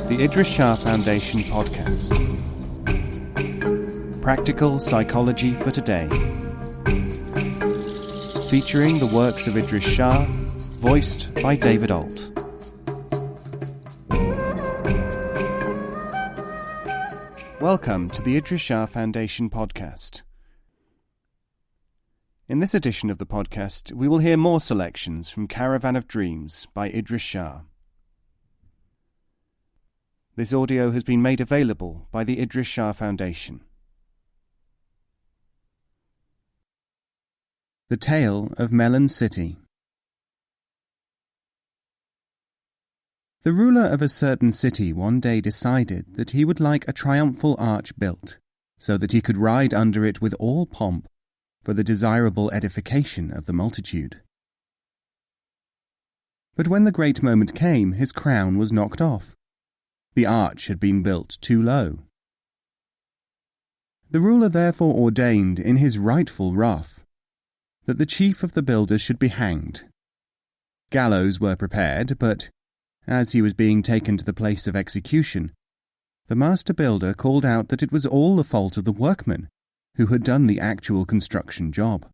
the Idries Shah Foundation podcast. Practical Psychology for Today. Featuring the works of Idries Shah, voiced by David Ault. Welcome to the Idries Shah Foundation podcast. In this edition of the podcast, we will hear more selections from Caravan of Dreams by Idries Shah. This audio has been made available by the Idries Shah Foundation. The Tale of Melon City. The ruler of a certain city one day decided that he would like a triumphal arch built, so that he could ride under it with all pomp, for the desirable edification of the multitude. But when the great moment came, his crown was knocked off. The arch had been built too low. The ruler therefore ordained, in his rightful wrath, that the chief of the builders should be hanged. Gallows were prepared, but, as he was being taken to the place of execution, the master builder called out that it was all the fault of the workmen, who had done the actual construction job.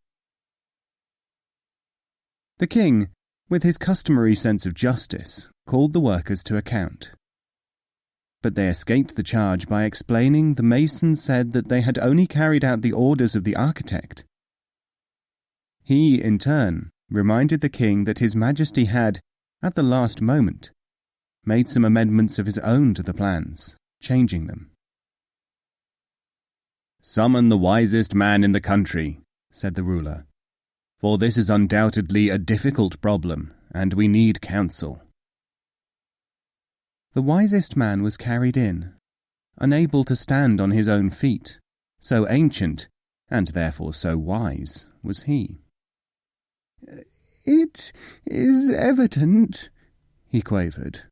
The king, with his customary sense of justice, called the workers to account. But they escaped the charge by explaining the masons said that they had only carried out the orders of the architect. He, in turn, reminded the king that his majesty had, at the last moment, made some amendments of his own to the plans, changing them. "Summon the wisest man in the country," said the ruler, "for this is undoubtedly a difficult problem, and we need counsel." The wisest man was carried in, unable to stand on his own feet, so ancient, and therefore so wise, was he. "It is evident," he quavered,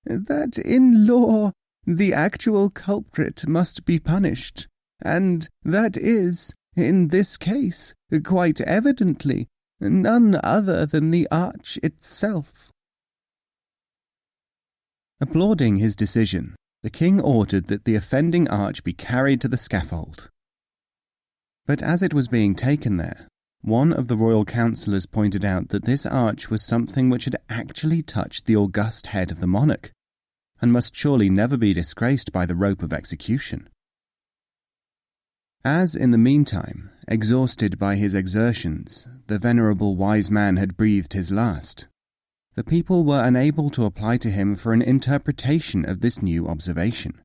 "that in law the actual culprit must be punished, and that is, in this case, quite evidently, none other than the arch itself." Applauding his decision, the king ordered that the offending arch be carried to the scaffold. But as it was being taken there, one of the royal councillors pointed out that this arch was something which had actually touched the august head of the monarch, and must surely never be disgraced by the rope of execution. As in the meantime, exhausted by his exertions, the venerable wise man had breathed his last, the people were unable to apply to him for an interpretation of this new observation.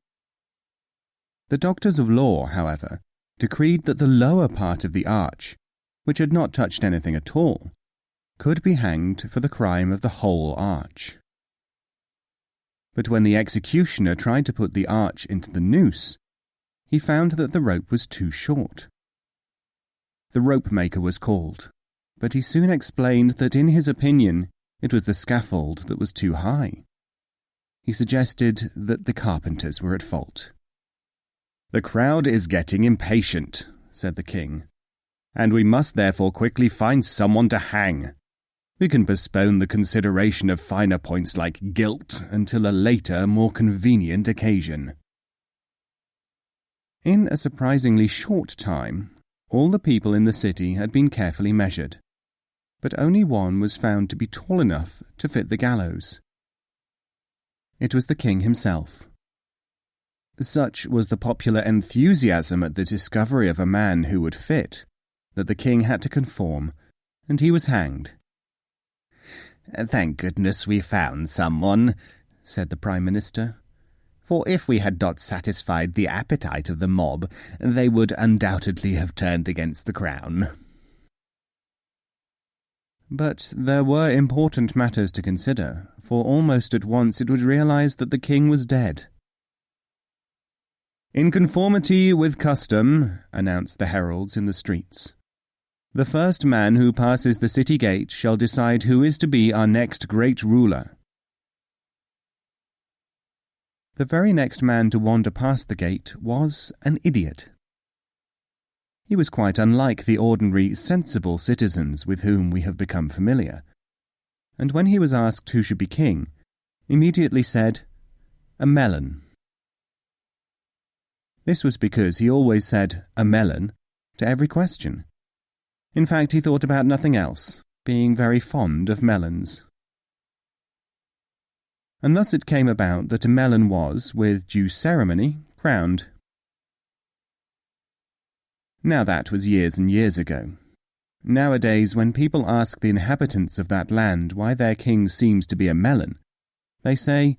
The doctors of law, however, decreed that the lower part of the arch, which had not touched anything at all, could be hanged for the crime of the whole arch. But when the executioner tried to put the arch into the noose, he found that the rope was too short. The rope-maker was called, but he soon explained that in his opinion it was the scaffold that was too high. He suggested that the carpenters were at fault. "The crowd is getting impatient," said the king, "and we must therefore quickly find someone to hang. We can postpone the consideration of finer points like guilt until a later, more convenient occasion." In a surprisingly short time, all the people in the city had been carefully measured, but only one was found to be tall enough to fit the gallows. It was the king himself. Such was the popular enthusiasm at the discovery of a man who would fit, that the king had to conform, and he was hanged. "Thank goodness we found someone," said the Prime Minister, "for if we had not satisfied the appetite of the mob, they would undoubtedly have turned against the crown." But there were important matters to consider, for almost at once it was realized that the king was dead. "In conformity with custom," announced the heralds in the streets, "the first man who passes the city gate shall decide who is to be our next great ruler." The very next man to wander past the gate was an idiot. He was quite unlike the ordinary, sensible citizens with whom we have become familiar, and when he was asked who should be king, immediately said, a melon. This was because he always said a melon to every question. In fact, he thought about nothing else, being very fond of melons. And thus it came about that a melon was, with due ceremony, crowned. Now that was years and years ago. Nowadays, when people ask the inhabitants of that land why their king seems to be a melon, they say,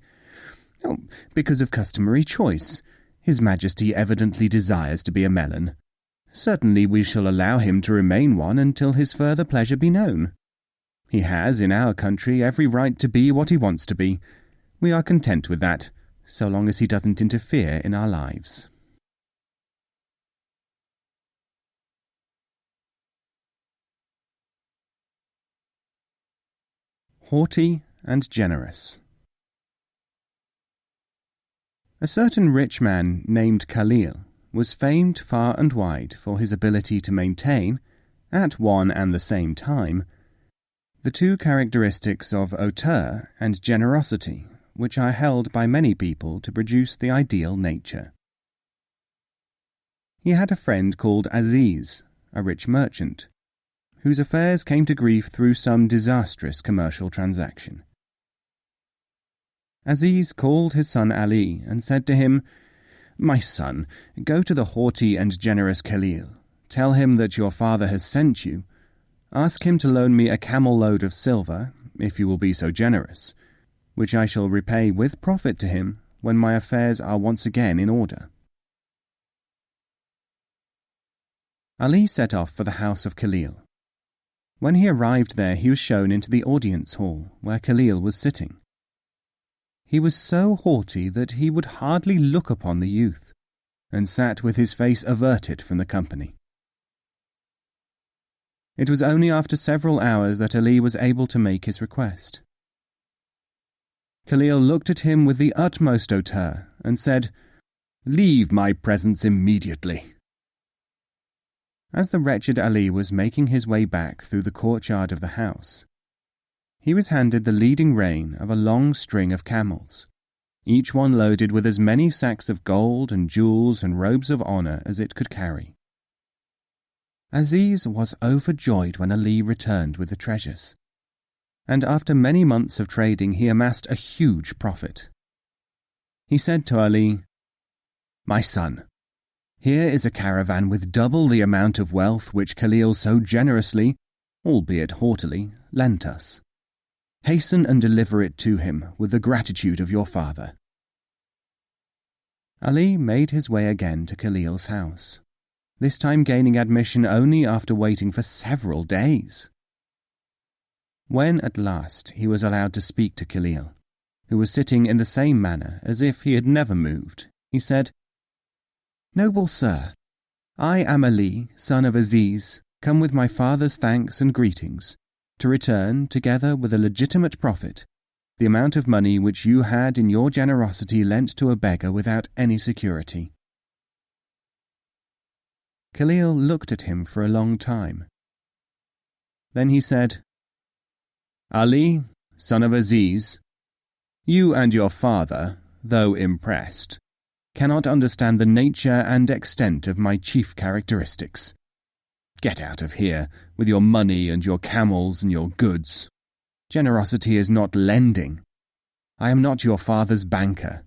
"Oh, because of customary choice. His Majesty evidently desires to be a melon. Certainly we shall allow him to remain one until his further pleasure be known. He has, in our country, every right to be what he wants to be. We are content with that, so long as he doesn't interfere in our lives." Haughty and Generous. A certain rich man named Khalil was famed far and wide for his ability to maintain, at one and the same time, the two characteristics of hauteur and generosity, which are held by many people to produce the ideal nature. He had a friend called Aziz, a rich merchant, whose affairs came to grief through some disastrous commercial transaction. Aziz called his son Ali and said to him, "My son, go to the haughty and generous Khalil. Tell him that your father has sent you. Ask him to loan me a camel-load of silver, if you will be so generous, which I shall repay with profit to him when my affairs are once again in order." Ali set off for the house of Khalil. When he arrived there, he was shown into the audience hall, where Khalil was sitting. He was so haughty that he would hardly look upon the youth, and sat with his face averted from the company. It was only after several hours that Ali was able to make his request. Khalil looked at him with the utmost hauteur, and said, "Leave my presence immediately." As the wretched Ali was making his way back through the courtyard of the house, he was handed the leading rein of a long string of camels, each one loaded with as many sacks of gold and jewels and robes of honour as it could carry. Aziz was overjoyed when Ali returned with the treasures, and after many months of trading he amassed a huge profit. He said to Ali, "My son, here is a caravan with double the amount of wealth which Khalil so generously, albeit haughtily, lent us. Hasten and deliver it to him with the gratitude of your father." Ali made his way again to Khalil's house, this time gaining admission only after waiting for several days. When at last he was allowed to speak to Khalil, who was sitting in the same manner as if he had never moved, he said, "Noble sir, I am Ali, son of Aziz, come with my father's thanks and greetings, to return, together with a legitimate profit, the amount of money which you had in your generosity lent to a beggar without any security." Khalil looked at him for a long time. Then he said, "Ali, son of Aziz, you and your father, though impressed, cannot understand the nature and extent of my chief characteristics. Get out of here, with your money and your camels and your goods. Generosity is not lending. I am not your father's banker."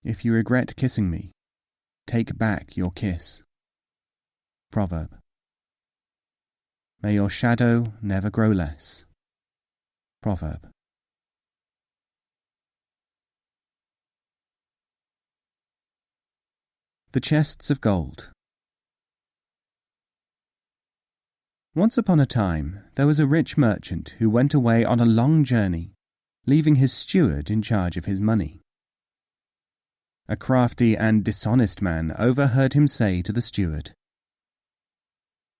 If you regret kissing me, take back your kiss. Proverb. May your shadow never grow less. Proverb. The chests of gold. Once upon a time, there was a rich merchant who went away on a long journey, leaving his steward in charge of his money. A crafty and dishonest man overheard him say to the steward,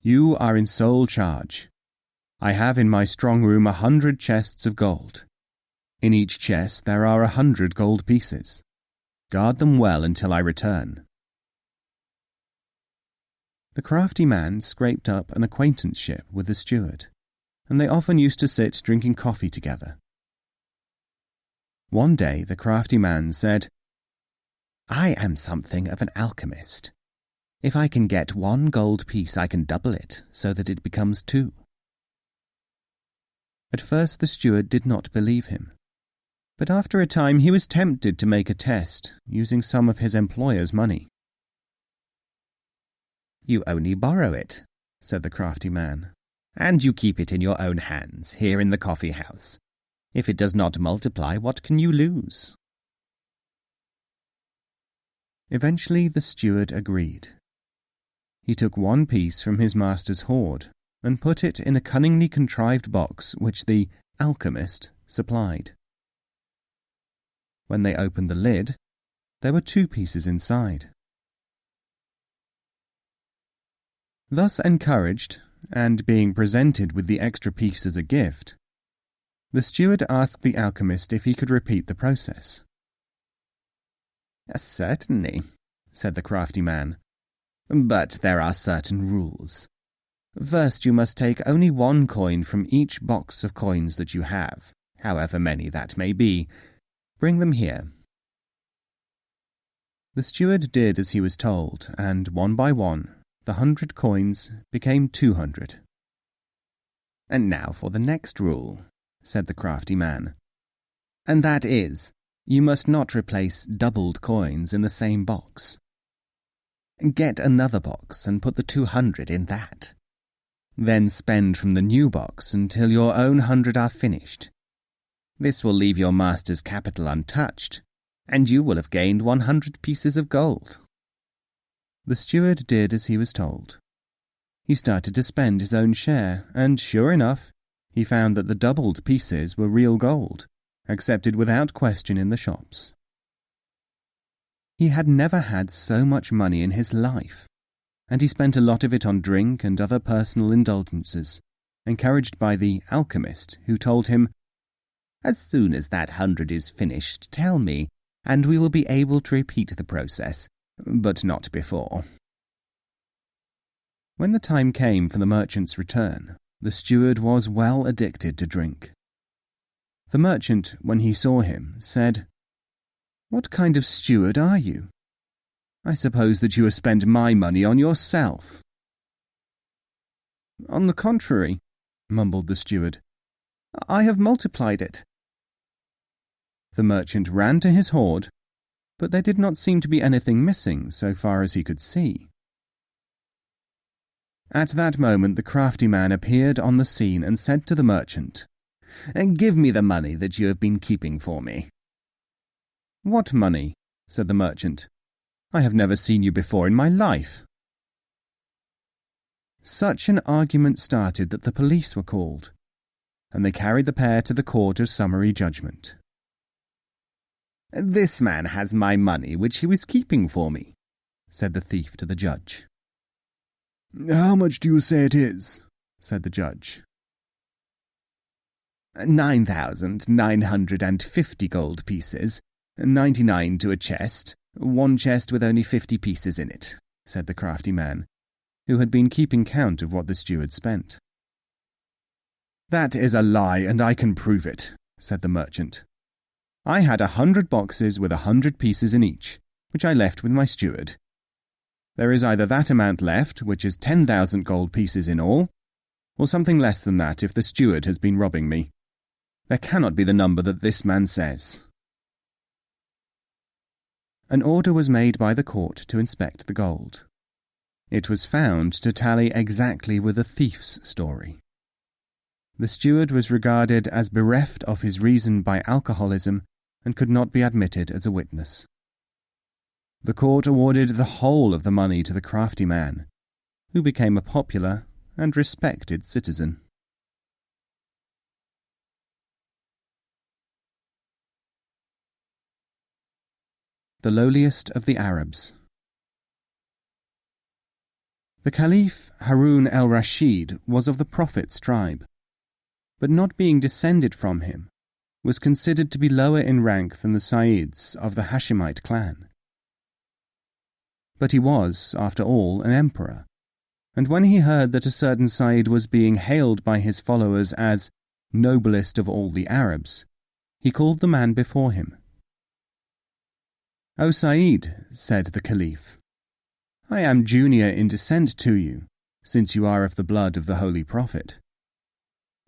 "You are in sole charge. I have in my strong room 100 chests of gold. In each chest there are 100 gold pieces. Guard them well until I return." The crafty man scraped up an acquaintanceship with the steward, and they often used to sit drinking coffee together. One day the crafty man said, "I am something of an alchemist. If I can get 1 gold piece, I can double it so that it becomes 2. At first the steward did not believe him, but after a time he was tempted to make a test, using some of his employer's money. "You only borrow it," said the crafty man, "and you keep it in your own hands, here in the coffee house. If it does not multiply, what can you lose?" Eventually the steward agreed. He took 1 piece from his master's hoard and put it in a cunningly contrived box which the alchemist supplied. When they opened the lid, there were 2 pieces inside. Thus encouraged, and being presented with the extra piece as a gift, the steward asked the alchemist if he could repeat the process. "Certainly," said the crafty man, "but there are certain rules. First, you must take only 1 coin from each box of coins that you have, however many that may be. Bring them here." The steward did as he was told, and one by one, the 100 coins became 200. "And now for the next rule," said the crafty man, "and that is, you must not replace doubled coins in the same box. Get another box and put the 200 in that. Then spend from the new box until your own 100 are finished. This will leave your master's capital untouched, and you will have gained 100 pieces of gold." The steward did as he was told. He started to spend his own share, and sure enough, he found that the doubled pieces were real gold, accepted without question in the shops. He had never had so much money in his life, and he spent a lot of it on drink and other personal indulgences, encouraged by the alchemist, who told him, "As soon as that 100 is finished, tell me, and we will be able to repeat the process, but not before." When the time came for the merchant's return, the steward was well addicted to drink. The merchant, when he saw him, said, "What kind of steward are you? I suppose that you have spent my money on yourself." "On the contrary," mumbled the steward, "I have multiplied it." The merchant ran to his hoard, but there did not seem to be anything missing so far as he could see. At that moment the crafty man appeared on the scene and said to the merchant, "Give me the money that you have been keeping for me." "What money?" said the merchant. "I have never seen you before in my life." Such an argument started that the police were called, and they carried the pair to the court of summary judgment. "This man has my money which he was keeping for me," said the thief to the judge. "How much do you say it is?" said the judge. 9,950 gold pieces, 99 to a chest, 1 chest with only 50 pieces in it," said the crafty man, who had been keeping count of what the steward spent. "That is a lie, and I can prove it," said the merchant. "I had 100 boxes with 100 pieces in each, which I left with my steward. There is either that amount left, which is 10,000 gold pieces in all, or something less than that if the steward has been robbing me. There cannot be the number that this man says." An order was made by the court to inspect the gold. It was found to tally exactly with the thief's story. The steward was regarded as bereft of his reason by alcoholism and could not be admitted as a witness. The court awarded the whole of the money to the crafty man, who became a popular and respected citizen. The lowliest of the Arabs. The Caliph Harun al-Rashid was of the Prophet's tribe, but not being descended from him, was considered to be lower in rank than the Sayyids of the Hashemite clan. But he was, after all, an emperor, And when he heard that a certain Sayyid was being hailed by his followers as noblest of all the Arabs, he called the man before him. "O Sayyid," said the Caliph, "I am junior in descent to you, since you are of the blood of the Holy Prophet.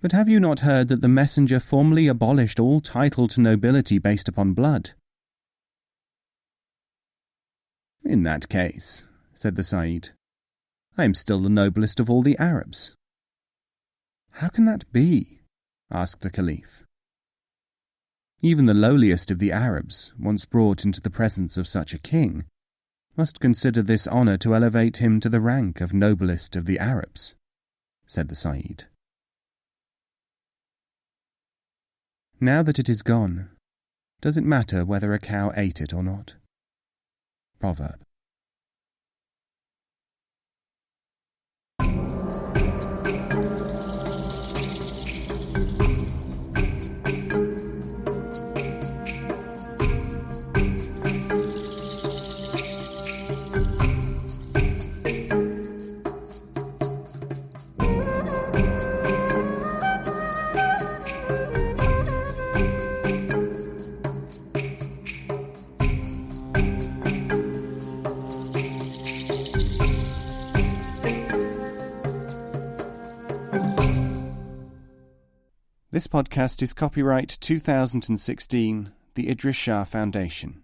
But have you not heard that the Messenger formally abolished all title to nobility based upon blood?" "In that case," said the Sayyid, "I am still the noblest of all the Arabs." "How can that be?" asked the Caliph. "Even the lowliest of the Arabs, once brought into the presence of such a king, must consider this honour to elevate him to the rank of noblest of the Arabs," said the Sayyid. Now that it is gone, does it matter whether a cow ate it or not? Proverb. This podcast is copyright 2016, the Idries Shah Foundation.